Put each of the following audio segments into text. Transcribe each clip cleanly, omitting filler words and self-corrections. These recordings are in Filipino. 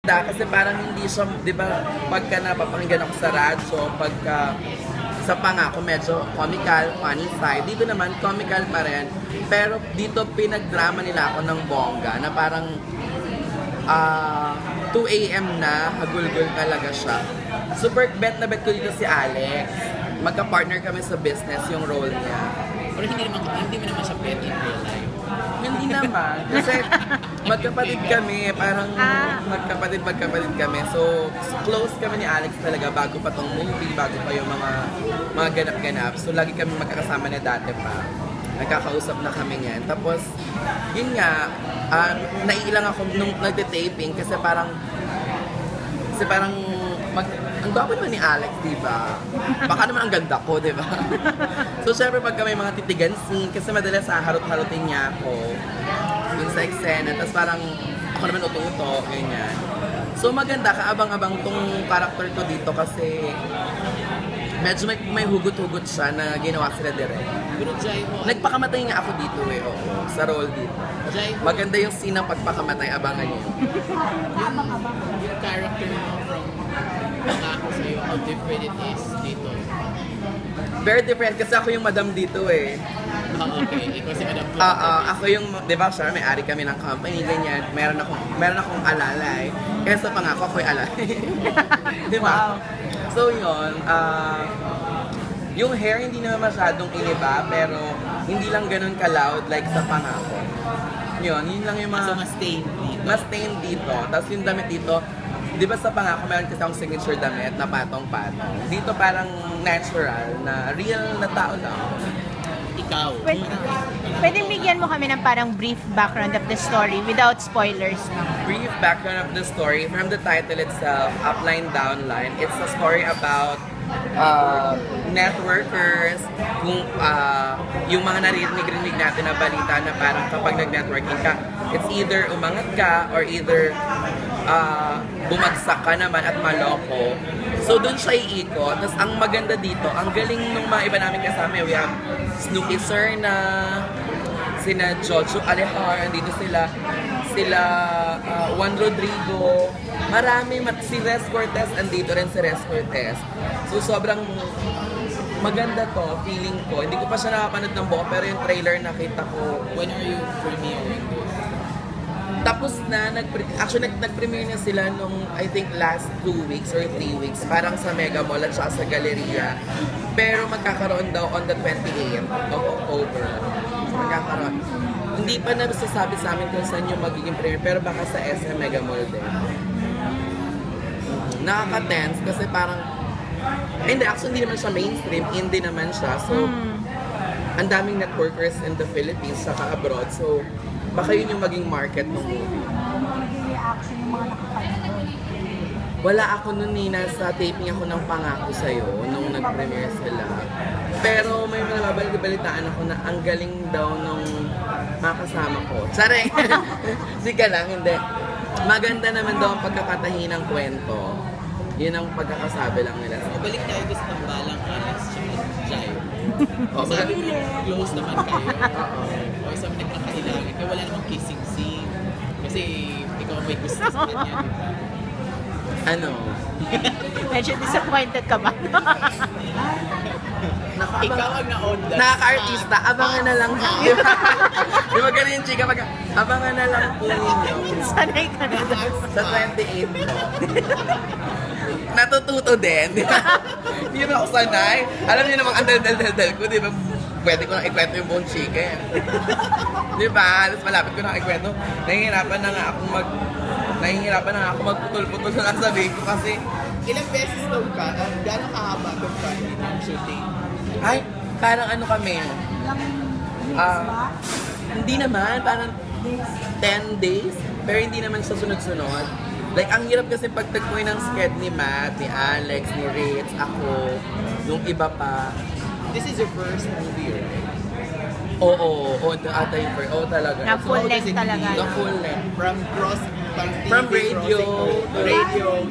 Kasi parang hindi siya, di ba, pagka napapakinggan ako sa radyo, pagka sa Pangako medyo comical, funny side. Dito naman, comical pa rin. Pero dito pinagdrama nila ako ng bongga na parang 2 AM na, hagulgul talaga siya. Super bet na bet ko dito si Alex. Magka-partner kami sa business yung role niya. Pero hindi mo naman siya bet in real life. Hindi naman. Kasi magkapatid kami. Parang magkapatid kami. So, close kami ni Alex talaga bago pa tong movie, bago pa yung mga ganap-ganap. So, lagi kami magkakasama na dati pa. Nagkakausap na kami niyan. Tapos, yun nga, naiilang ako nung nagte-taping kasi parang ang gwapo naman ni Alex, di ba? Baka naman ang ganda ko, di ba? So, syempre pagka may mga titigan scene, kasi madalas harot-harotin niya ako yung sa eksena, tapos parang ako naman uto-uto, ganyan. So, maganda, kaabang-abang tong character ko dito kasi medyo may hugot-hugot siya na ginawa sila direct. Pero Jai mo, nagpakamatay nga ako dito sa role dito. Maganda yung scene ng pagpakamatay, abangan niyo. Yung character mo from Pangako sa'yo, how different it is dito? Very different kasi ako yung madam dito eh. Okay. Ikaw si Madam Flo. Ako yung, di ba, sir, may-ari kami ng company, ganyan. Meron akong alalay. Kaya sa Pangako, ako yung alalay. Di ba? So yun, yung hair hindi naman masyadong iniba, pero hindi lang ganun ka-loud like sa Pangako. Yun lang yung mga... So, mas stained dito. Mas stained dito. Tapos yung damit dito, di ba sa Pangako meron kasi akong signature damit na patong-patong. Dito parang natural, na real na tao lang. Ikaw. Pwede bigyan mo kami ng parang brief background of the story without spoilers, no? Brief background of the story, from the title itself, Upline Downline, it's a story about networkers, kung yung mga narinig natin na balita na parang kapag nag-networking ka, it's either umangat ka or either bumagsak ka naman at maloko. So doon siya iikot. Tapos ang maganda dito, ang galing nung mga iba namin kasama, we have Snooki Serna, sina Jojo Alejandro, andito sila Juan Rodrigo, marami, si Res Cortez, andito rin si Res Cortez. So sobrang maganda to, feeling ko. Hindi ko pa siya nakapanood ng buo, pero yung trailer nakita ko. When are you premiering this? Tapos na, nag-premiere na sila nung, I think, last 2 weeks or 3 weeks. Parang sa Mega Mall at sa Galleria. Pero magkakaroon daw on the 28th of October. Magkakaroon. Hindi pa nasasabi sa amin kung saan yung magiging premiere, pero baka sa SM Mega Mall din. Nakaka-tense kasi parang, hindi, actually hindi naman siya mainstream, indie naman siya. So, ang daming networkers in the Philippines, saka abroad. So, baka yun yung maging market ng movie. Reaction yung mga nakapanood. Wala ako nun nasa taping ako ng Pangako sa'yo nung nag-premiere sila. Pero may mga balitaan ako na ang galing daw nung mga kasama ko. Tsare! Sika lang, hindi. Maganda naman daw ang pagkakatahi ng kwento. Yun ang pagkakasabi lang nila. Balik tayo sa tambalang Alex Jai. Oh, Sabi mo, close naman kayo. O isa mo nagkakailangan. Kaya wala namang kissing scene. Kasi ikaw may gusto sa kanya. Ano? Medyo disappointed ka ba? Ikaw ang na-on-the Nakaka-artista, abangan na lang. Di ba ganun yung chika? Abangan na lang po ninyo. Sanay ka na. Sa 28 mo. Natututo din. Hindi na ako sanay. Alam niyo namang ang dal-dal ko, di ba? Pwede ko na ikwento yung buong chika. Di ba? Tapos malapit ko na ikwento. Nahihirapan na nga ako magputol-putol na sabihin ko kasi ilang beses daw ka? Gano'ng kahaba itong project ng shooting? ay, parang ano kami. Hindi naman, parang 10 days. Pero hindi naman siya sunod-sunod. Like, ang hirap kasi pagtagpuin ng sked ni Matt, ni Alex, ni Ritz, ako, yung iba pa. This is your first movie, right? Oo, ata yung first. Oo, talaga. Na full length talaga. Na full length. From From radio,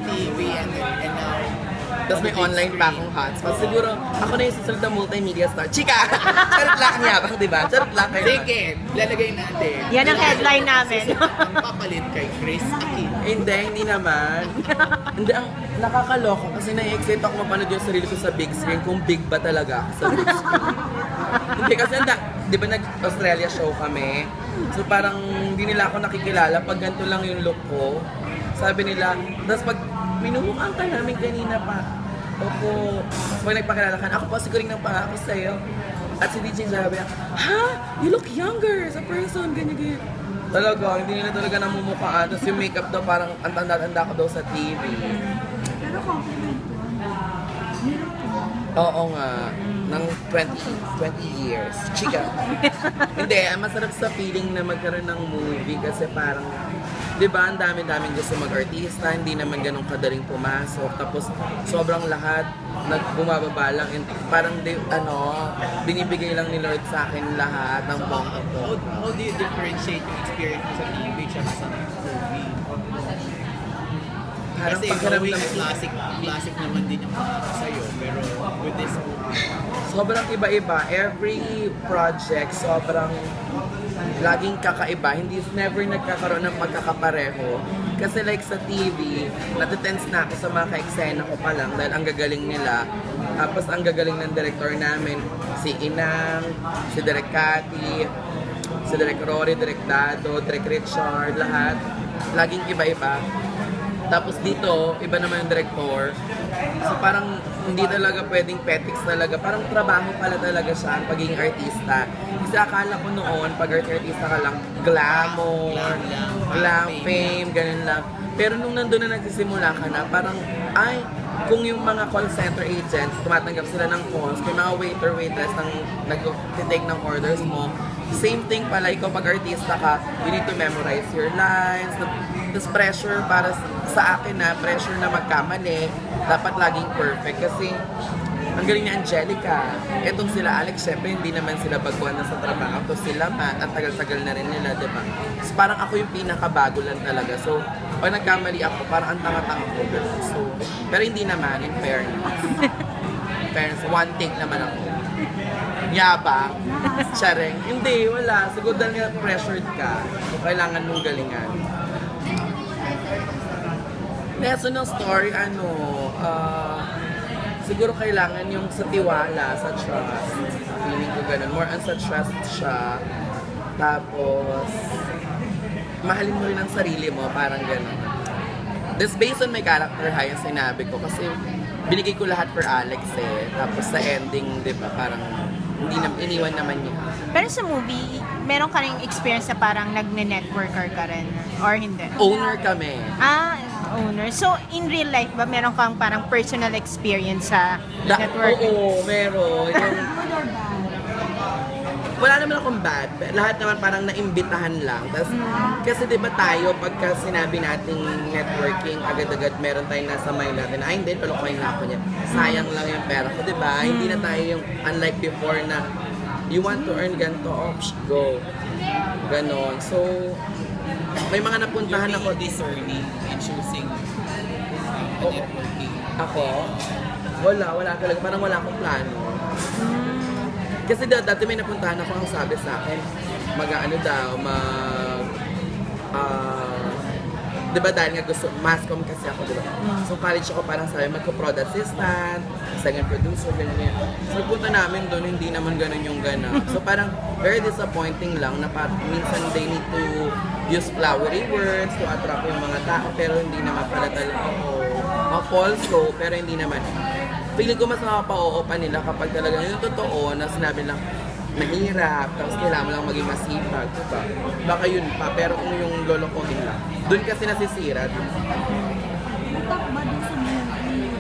TV, and now Tapos may online pa akong hotspot. Siguro, ako na yung susunod na multimedia star. Chika! Charot lang ang yabang, di ba? Charot lang kayo. Sige, lalagay natin. Yan ang headline namin. Ang papalit kay Chris Aquino. Hindi naman. Hindi, ang nakakaloka kasi na-excite ako mapanood yung sarili ko sa big screen kung big ba talaga ako sa big screen. Hindi kasi, di ba nag-Australia show kami? So parang hindi nila ako nakikilala pag ganito lang yung look ko. Sabi nila, tapos pag minumukhaan ka namin kanina pa. Opo. So pag nagpakilala ka, ako po siguring ng pangako sa'yo. At si DJ sabi, ha? You look younger as a person, ganyan. Talaga, hindi nila talaga namumukhaan. Tapos yung makeup daw parang ang tanda-tanda ko daw sa TV. Pero compliment yun. Meron yun. Oo nga. Ng 20 years. Chika. Hindi, masarap sa feeling na magkaroon ng movie kasi parang, di ba, ang dami-daming gusto mag-artista, hindi naman ganun kadaling pumasok. Tapos, sobrang lahat, bumababa lang. And parang, binibigay lang ni Lord sa akin lahat ng bongga ko. How do you differentiate yung experience mo sa TV at sa movie? Parang Kasi pakiramdam classic naman din yung mga sa'yo. Pero with this movie, sobrang iba-iba. Every project, sobrang laging kakaiba. Never nagkakaroon ng pagkakapareho. Kasi like sa TV, natitense na ako sa mga ka-eksena ko pa lang dahil ang gagaling nila. Tapos ang gagaling ng director namin, si Inang, si Direk Cathy, si Direk Rory, Direk Dado, Direk Richard, lahat. Laging iba-iba. Tapos dito, iba naman yung director. So parang hindi talaga pwedeng petics talaga. Parang trabaho pala talaga siya ang pagiging artista. Kasi akala ko noon, pag artista ka lang, glamour, glam, fame, ganun lang. Pero nung nandun na nagsisimula ka na, parang, ay, kung yung mga call center agents, tumatanggap sila ng calls, kung mga waiter, waitress, nag-take ng orders mo, same thing pala, ikaw pag artista ka, you need to memorize your lines, tapos pressure para sa akin na, pressure na magkamali, dapat laging perfect kasi ang galing ni Angelica. Etong sila Alex, syempre hindi naman sila baguhan na sa trabaho. Tapos sila Matt, ang tagal-tagal na rin nila, di ba? So parang ako yung pinakabago lang talaga. So, pag nagkamali ako, parang ang tanga-tanga ko. So, pero hindi naman, in fairness. Fairness, one take naman ako. Yabang. Charing. Hindi, wala. Siguro dahil nga pressured ka, kailangan mong galingan. Lesson ng story, siguro kailangan yung sa tiwala, sa trust. Feeling ko ganun. More on sa trust siya. Tapos, mahalin mo rin ang sarili mo, parang ganun. This based on my character high, yung sinabi ko. Kasi binigay ko lahat for Alex eh. Tapos sa ending, di ba, parang iniwan naman niya. Pero sa movie, meron ka ring experience na parang nagne-networker ka rin? Or hindi? Owner kami. Owner. So, in real life ba, meron kang parang personal experience sa networking? Oo, meron. Good or bad? Wala naman akong bad. Lahat naman parang naimbitahan lang. Tapos, kasi di ba tayo, pagka sinabi nating networking, agad-agad meron tayong nasa mind natin, hindi, palukuhin na ako niya. Sayang lang yung pera ko, di ba? Hindi na tayo yung, unlike before na, you want to earn ganito, go. Ganon. So, may mga napuntahan ako. discerning in choosing networking. Ako? Wala talaga. Parang wala akong plano. Kasi dati may napuntahan ako, ang sabi sa akin, diba dahil nga gusto, mass comm kasi ako, diba? So college ako parang sabi, magko-prod assistant, second producer, ganyan. So punta namin doon, hindi naman ganun yung ganap. So parang very disappointing lang na minsan they need to use flowery words to attract yung mga tao, pero hindi naman pala talaga false ko, pero hindi naman. Feeling ko mas mapapa-oo pa nila kapag talaga yung totoo na sinabi lang, mahirap, tapos kailangan mo lang maging masipag, diba? Baka yun pa, pero kung yung lolokohin lang, doon kasi nasisira. Utak ba din sa movie